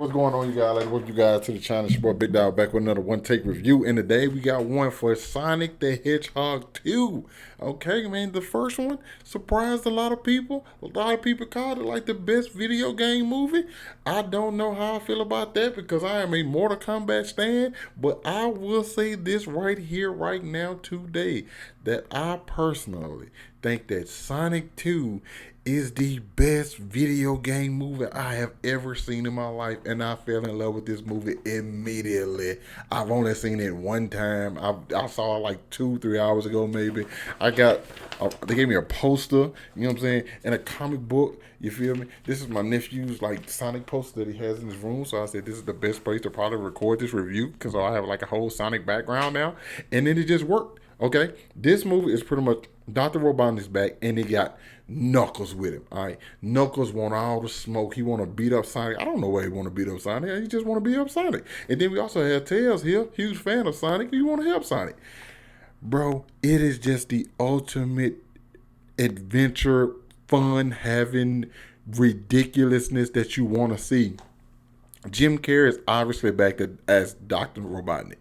What's going on, you guys? Let's welcome you guys to the channel. It's your boy Big Dog back with another one take review. And today we got one for Sonic the Hedgehog 2. Okay, man, the first one surprised a lot of people. A lot of people called it like the best video game movie. I don't know how I feel about that because I am a Mortal Kombat stan. But I will say this right here, right now, today, that I personally think that Sonic 2 is the best video game movie I have ever seen in my life, and I fell in love with this movie immediately. I've only seen it one time. I saw it like 2-3 hours ago, maybe. They gave me a poster, you know what I'm saying, and a comic book. You feel me? This is my nephew's like Sonic poster that he has in his room. So I said this is the best place to probably record this review because I have like a whole Sonic background now, and then it just worked. Okay, this movie is pretty much Dr. Robotnik's back, and he got Knuckles with him. All right, Knuckles want all the smoke. He want to beat up Sonic. I don't know why he want to beat up Sonic. He just want to beat up Sonic. And then we also have Tails here, huge fan of Sonic. He want to help Sonic, bro. It is just the ultimate adventure, fun, having ridiculousness that you want to see. Jim Carrey is obviously back as Dr. Robotnik.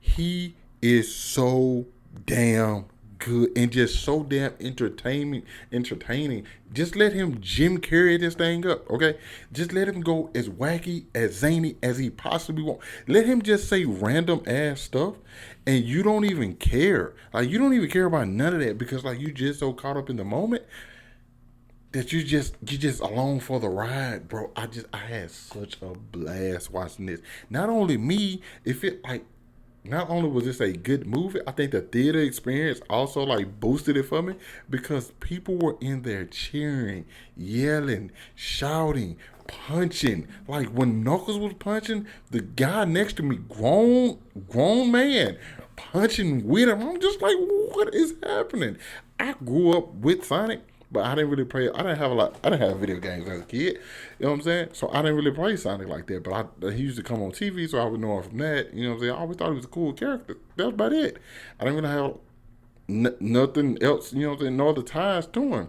He is so damn good and just so damn entertaining. Just let him Jim Carrey this thing up, okay? Just let him go as wacky, as zany as he possibly want. Let him just say random ass stuff and you don't even care. Like, you don't even care about none of that because like you just so caught up in the moment that you just along for the ride, bro. I had such a blast watching this. Not only me, if it like not only was this a good movie, I think the theater experience also like boosted it for me because people were in there cheering, yelling, shouting, punching. Like when Knuckles was punching, the guy next to me, grown man, punching with him. I'm just like, what is happening? I grew up with Sonic, but I didn't really play. I didn't have video games as a kid. You know what I'm saying? So I didn't really play Sonic like that. But he used to come on TV, so I would know him from that. You know what I'm saying? I always thought he was a cool character. That was about it. I didn't really have nothing else. You know what I'm saying? No other ties to him.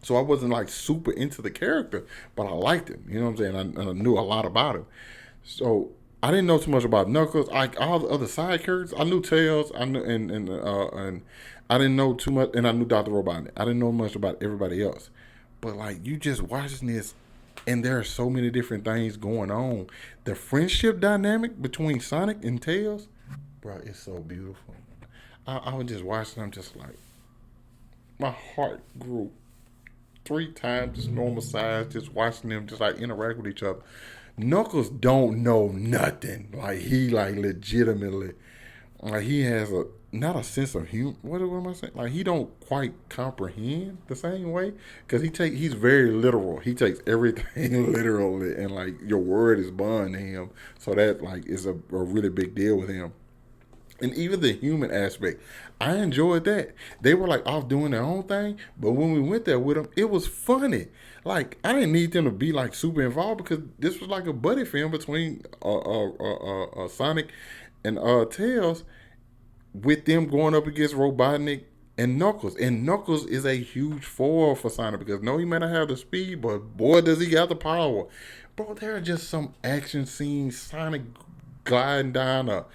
So I wasn't like super into the character, but I liked him. You know what I'm saying? I knew a lot about him. So I didn't know too much about Knuckles. Like all the other side characters, I knew Tails. I knew and I didn't know too much, and I knew Dr. Robotnik. I didn't know much about everybody else. But like you just watching this, and there are so many different things going on. The friendship dynamic between Sonic and Tails, bro, it's so beautiful. I was just watching. I'm just like, my heart grew 3 times its normal size just watching them just like interact with each other. Knuckles don't know nothing. Like he like legitimately, like he has a not a sense of humor. What am I saying? Like he don't quite comprehend the same way because he's very literal. He takes everything literally, and like your word is bond to him. So that like is a really big deal with him. And even the human aspect, I enjoyed that. They were like off doing their own thing, but when we went there with them, it was funny. Like I didn't need them to be like super involved because this was like a buddy film between Sonic and Tails, with them going up against Robotnik and Knuckles. And Knuckles is a huge foil for Sonic because no, he may not have the speed, but boy, does he got the power. Bro, there are just some action scenes. Sonic gliding down a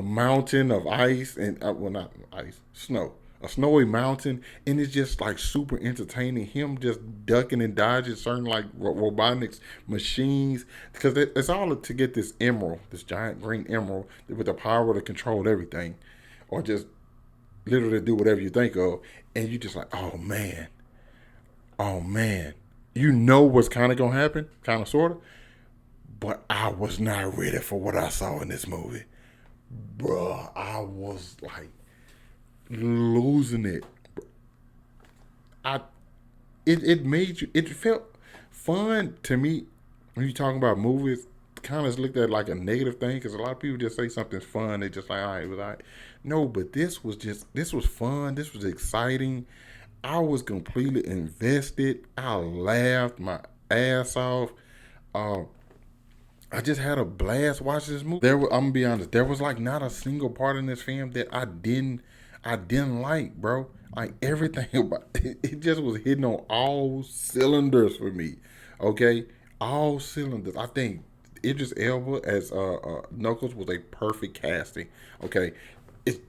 mountain of ice and well, not ice, snow, a snowy mountain, and it's just like super entertaining. Him just ducking and dodging certain like robotics machines because it's all to get this emerald, this giant green emerald with the power to control everything, or just literally do whatever you think of, and you just like, oh man, you know what's kind of gonna happen, kind of sorta, but I was not ready for what I saw in this movie. Bruh, I was like losing it. I it made you, it felt fun to me when you talking about movies. Kind of looked at like a negative thing because a lot of people just say something's fun. They just like, all right, it was all right. No, but this was fun. This was exciting. I was completely invested. I laughed my ass off. Uh, I just had a blast watching this movie. I'm gonna be honest. There was like not a single part in this film that I didn't like, bro. Like everything about it, it just was hitting on all cylinders for me. Okay, all cylinders. I think Idris Elba as Knuckles was a perfect casting. Okay, it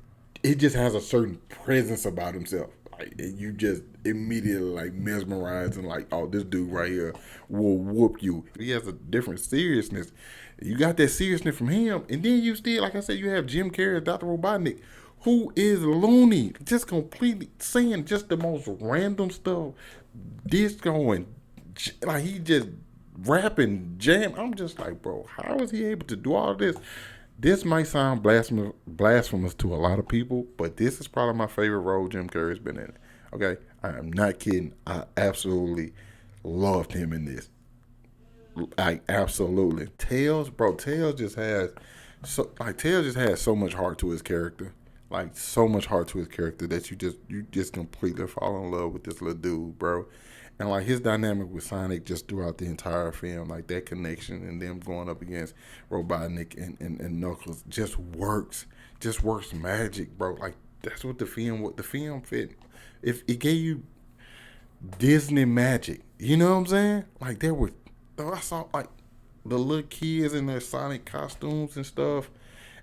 it just has a certain presence about himself. Like, and you just immediately like mesmerized and like, oh, this dude right here will whoop you. He has a different seriousness. You got that seriousness from him, and then you still, like I said, you have Jim Carrey as Dr. Robotnik, who is loony, just completely saying just the most random stuff, disco and like he just rapping, jam. I'm just like, bro, how is he able to do all this? This might sound blasphemous to a lot of people, but this is probably my favorite role Jim Carrey's been in. Okay, I am not kidding. I absolutely loved him in this. Like absolutely, Tails, bro. Tails just has so much heart to his character, like so much heart to his character that you just completely fall in love with this little dude, bro. And like his dynamic with Sonic just throughout the entire film, like that connection and them going up against Robotnik and Knuckles just works magic, bro. Like that's what the film fit. If it gave you Disney magic, you know what I'm saying? Like there were, I saw like the little kids in their Sonic costumes and stuff,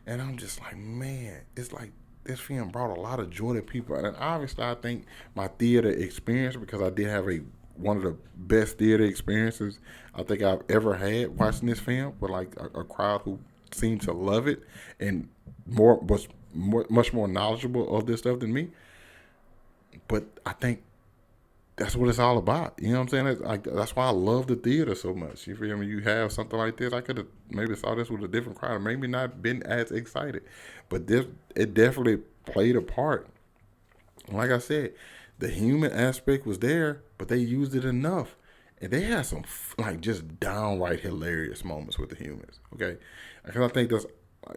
and I'm just like, man, it's like this film brought a lot of joy to people. And obviously, I think my theater experience, because I did have a one of the best theater experiences I think I've ever had watching this film, with like a crowd who seemed to love it and much more knowledgeable of this stuff than me. But I think that's what it's all about. You know what I'm saying? That's why I love the theater so much. You feel me? You have something like this. I could have maybe saw this with a different crowd, maybe not been as excited, but this it definitely played a part. Like I said, the human aspect was there, but they used it enough, and they had some like just downright hilarious moments with the humans. Okay, because I think that's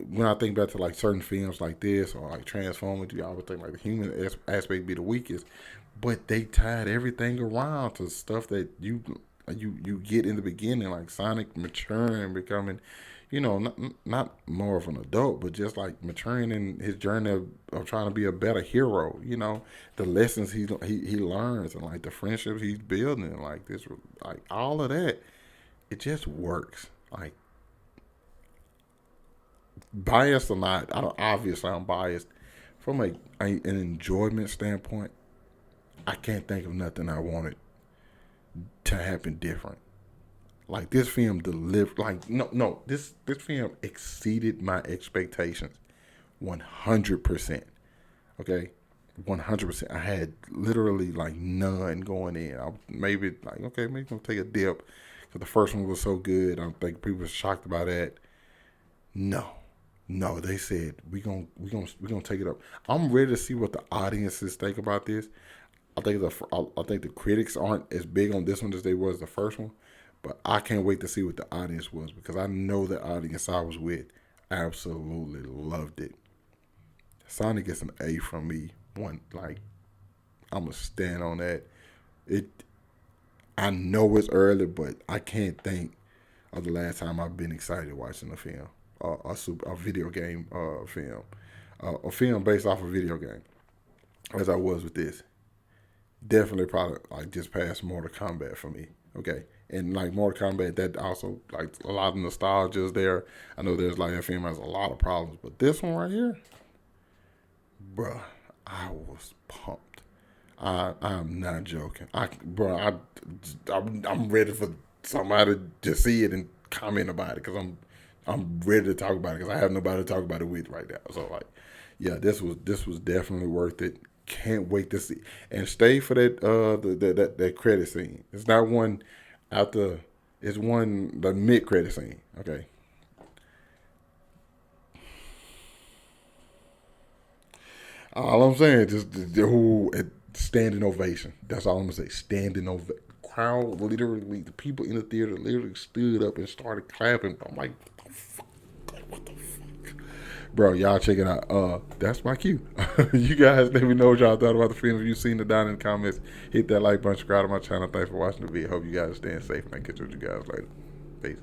when I think back to like certain films like this or like Transformers, you always think like the human aspect be the weakest, but they tied everything around to stuff that you get in the beginning, like Sonic maturing, becoming, not more of an adult, but just like maturing in his journey of trying to be a better hero. The lessons he learns and like the friendships he's building, like this, like all of that, it just works. Like biased or not, obviously I'm biased. From an enjoyment standpoint, I can't think of nothing I wanted to happen different. Like this film delivered. Like no, this film exceeded my expectations, 100%. Okay, 100%. I had literally like none going in. I maybe like okay, maybe gonna take a dip because the first one was so good. I think people were shocked by that. No, no, they said we gonna take it up. I'm ready to see what the audiences think about this. I think the critics aren't as big on this one as they was the first one, but I can't wait to see what the audience was, because I know the audience I was with absolutely loved it. Sonic gets an A from me. One, like, I'm gonna stand on that. It. I know it's early, but I can't think of the last time I've been excited watching a film, a video game film, a film based off a video game, as I was with this. Definitely probably like just past Mortal Kombat for me. Okay. And like Mortal Kombat, that also like a lot of nostalgia is there. I know there's like that film has a lot of problems, but this one right here, bruh, I was pumped. I'm not joking. I'm ready for somebody to see it and comment about it, because I'm ready to talk about it, because I have nobody to talk about it with right now. So like, yeah, this was definitely worth it. Can't wait to see, and stay for that credit scene. It's not one after. It's one the mid credit scene. Okay. All I'm saying just the whole standing ovation. That's all I'm gonna say. Standing ovation. Crowd literally, the people in the theater literally stood up and started clapping. I'm like, what the fuck? Bro, y'all check it out. That's my cue. You guys let me know what y'all thought about the film. If you've seen it, down in the comments, hit that like button, subscribe to my channel. Thanks for watching the video. Hope you guys are staying safe, and I catch you guys later. Peace.